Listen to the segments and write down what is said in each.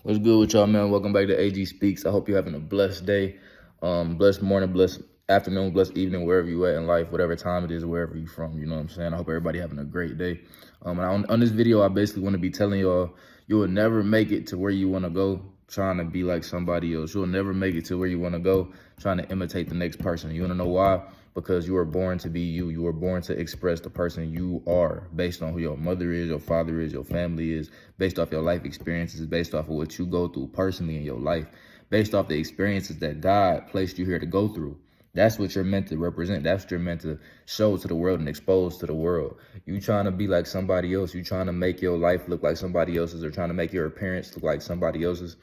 What's good with y'all, man? Welcome back to AG Speaks. I hope you're having a blessed day, blessed morning, blessed afternoon, blessed evening, wherever you at in life, whatever time it is, wherever you from. You know what I'm saying? I hope everybody having a great day. And on this video, I basically want to be telling y'all, you will never make it to where you want to go trying to be like somebody else. You'll never make it to where you want to go trying to imitate the next person. You want to know why? Because you were born to be you. You were born to express the person you are based on who your mother is, your father is, your family is, based off your life experiences, based off of what you go through personally in your life, based off the experiences that God placed you here to go through. That's what you're meant to represent. That's what you're meant to show to the world and expose to the world. You trying to be like somebody else. You trying to make your life look like somebody else's, or trying to make your appearance look like somebody else's.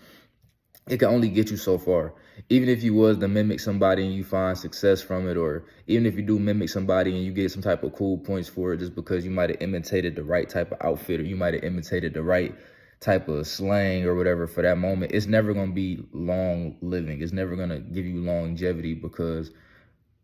It can only get you so far. Even if you was to mimic somebody and you find success from it, or even if you do mimic somebody and you get some type of cool points for it just because you might have imitated the right type of outfit, or you might have imitated the right type of slang or whatever for that moment, it's never going to be long living. It's never going to give you longevity, because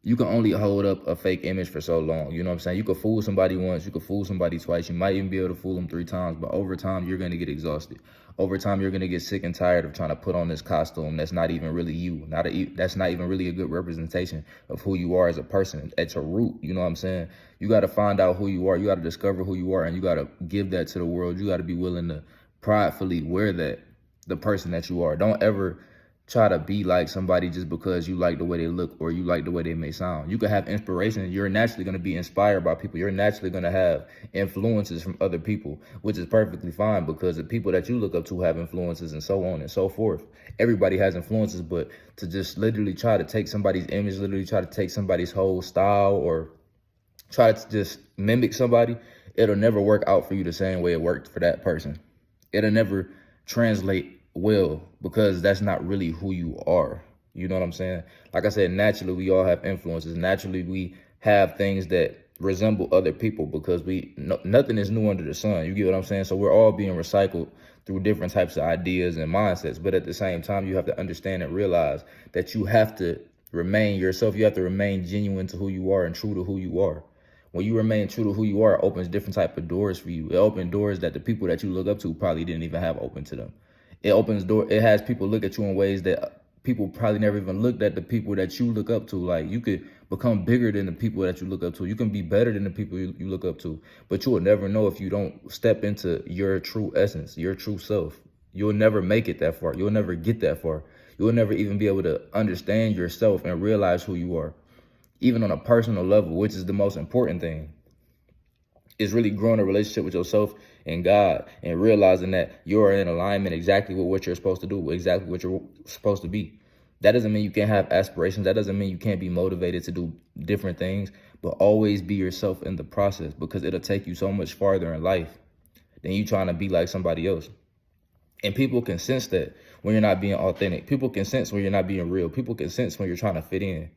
you can only hold up a fake image for so long. You know what I'm saying? You could fool somebody once, you could fool somebody twice, you might even be able to fool them 3 times, but over time, you're going to get exhausted. Over time, you're going to get sick and tired of trying to put on this costume that's not even really you. That's not even really a good representation of who you are as a person at your root. You know what I'm saying? You got to find out who you are. You got to discover who you are, and you got to give that to the world. You got to be willing to pridefully wear that, the person that you are. Don't ever try to be like somebody just because you like the way they look or you like the way they may sound. You can have inspiration. You're naturally going to be inspired by people. You're naturally going to have influences from other people, which is perfectly fine, because the people that you look up to have influences and so on and so forth. Everybody has influences, but to just literally try to take somebody's image, literally try to take somebody's whole style, or try to just mimic somebody, it'll never work out for you the same way it worked for that person. It'll never translate well, because that's not really who you are. You know what I'm saying? Like I said, naturally, we all have influences. Naturally, we have things that resemble other people, because nothing is new under the sun. You get what I'm saying? So we're all being recycled through different types of ideas and mindsets. But at the same time, you have to understand and realize that you have to remain yourself. You have to remain genuine to who you are and true to who you are. When you remain true to who you are, it opens different type of doors for you. It opens doors that the people that you look up to probably didn't even have open to them. It has people look at you in ways that people probably never even looked at the people that you look up to. Like, you could become bigger than the people that you look up to. You can be better than the people you look up to, but you will never know if you don't step into your true essence, your true self. You'll never make it that far. You'll never get that far. You'll never even be able to understand yourself and realize who you are, even on a personal level, which is the most important thing. Is really growing a relationship with yourself and God, and realizing that you're in alignment exactly with what you're supposed to do, exactly what you're supposed to be. That doesn't mean you can't have aspirations. That doesn't mean you can't be motivated to do different things, but always be yourself in the process, because it'll take you so much farther in life than you trying to be like somebody else. And people can sense that when you're not being authentic. People can sense when you're not being real. People can sense when you're trying to fit in.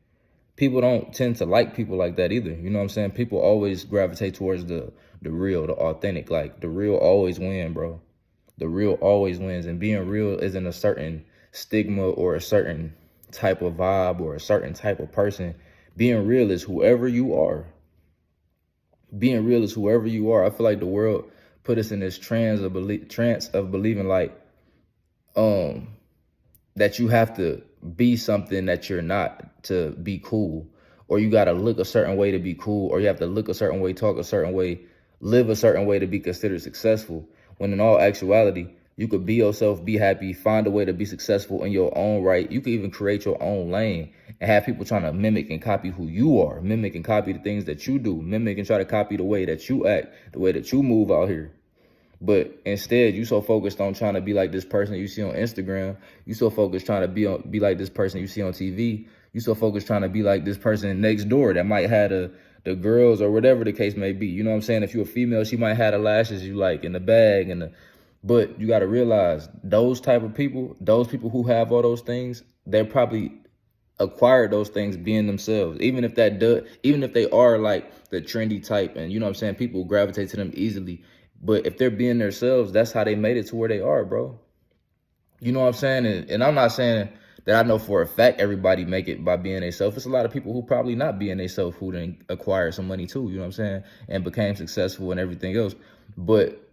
People don't tend to like people like that either. You know what I'm saying? People always gravitate towards the real, the authentic. Like, the real always win, bro. The real always wins. And being real isn't a certain stigma or a certain type of vibe or a certain type of person. Being real is whoever you are. Being real is whoever you are. I feel like the world put us in this trance of believing like that you have to be something that you're not to be cool, or you got to look a certain way to be cool, or you have to look a certain way, talk a certain way, live a certain way to be considered successful. When in all actuality, you could be yourself, be happy, find a way to be successful in your own right. You could even create your own lane and have people trying to mimic and copy who you are, mimic and copy the things that you do, mimic and try to copy the way that you act, the way that you move out here. But instead, you so focused on trying to be like this person you see on Instagram. You so focused trying to be like this person you see on TV. You so focused trying to be like this person next door that might have the girls or whatever the case may be. You know what I'm saying? If you're a female, she might have the lashes you like in the bag but you got to realize those type of people, those people who have all those things, they probably acquired those things being themselves. Even if they are like the trendy type, and you know what I'm saying, people gravitate to them easily. But if they're being themselves, that's how they made it to where they are, bro. You know what I'm saying? And I'm not saying that I know for a fact everybody make it by being themselves. It's a lot of people who probably not being themselves who then acquired some money too, you know what I'm saying, and became successful and everything else. But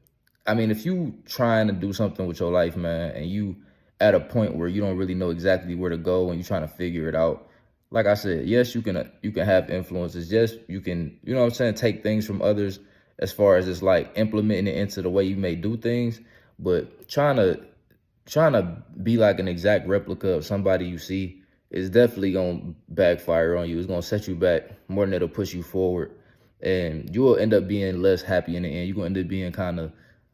I mean, if you trying to do something with your life, man, and you at a point where you don't really know exactly where to go and you're trying to figure it out, like I said, yes, you can have influences. Yes, you can, you know what I'm saying, take things from others as far as it's like implementing it into the way you may do things, but trying to be like an exact replica of somebody you see is definitely gonna backfire on you. It's gonna set you back more than it'll push you forward, and you will end up being less happy in the end. You're gonna end up being kind of,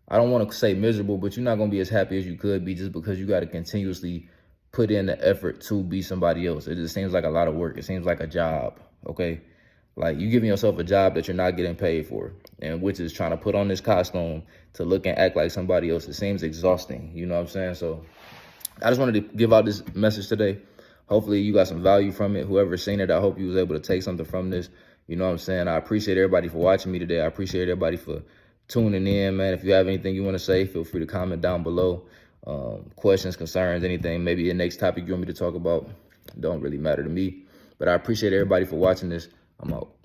I don't want to say miserable, but you're not gonna be as happy as you could be just because you got to continuously put in the effort to be somebody else. It just seems like a lot of work. It seems like a job. Okay, like you giving yourself a job that you're not getting paid for, and which is trying to put on this costume to look and act like somebody else. It seems exhausting. You know what I'm saying? So I just wanted to give out this message today. Hopefully you got some value from it. Whoever's seen it, I hope you was able to take something from this. You know what I'm saying? I appreciate everybody for watching me today. I appreciate everybody for tuning in, man. If you have anything you want to say, feel free to comment down below. Questions, concerns, anything, maybe the next topic you want me to talk about, don't really matter to me. But I appreciate everybody for watching this. I'm out.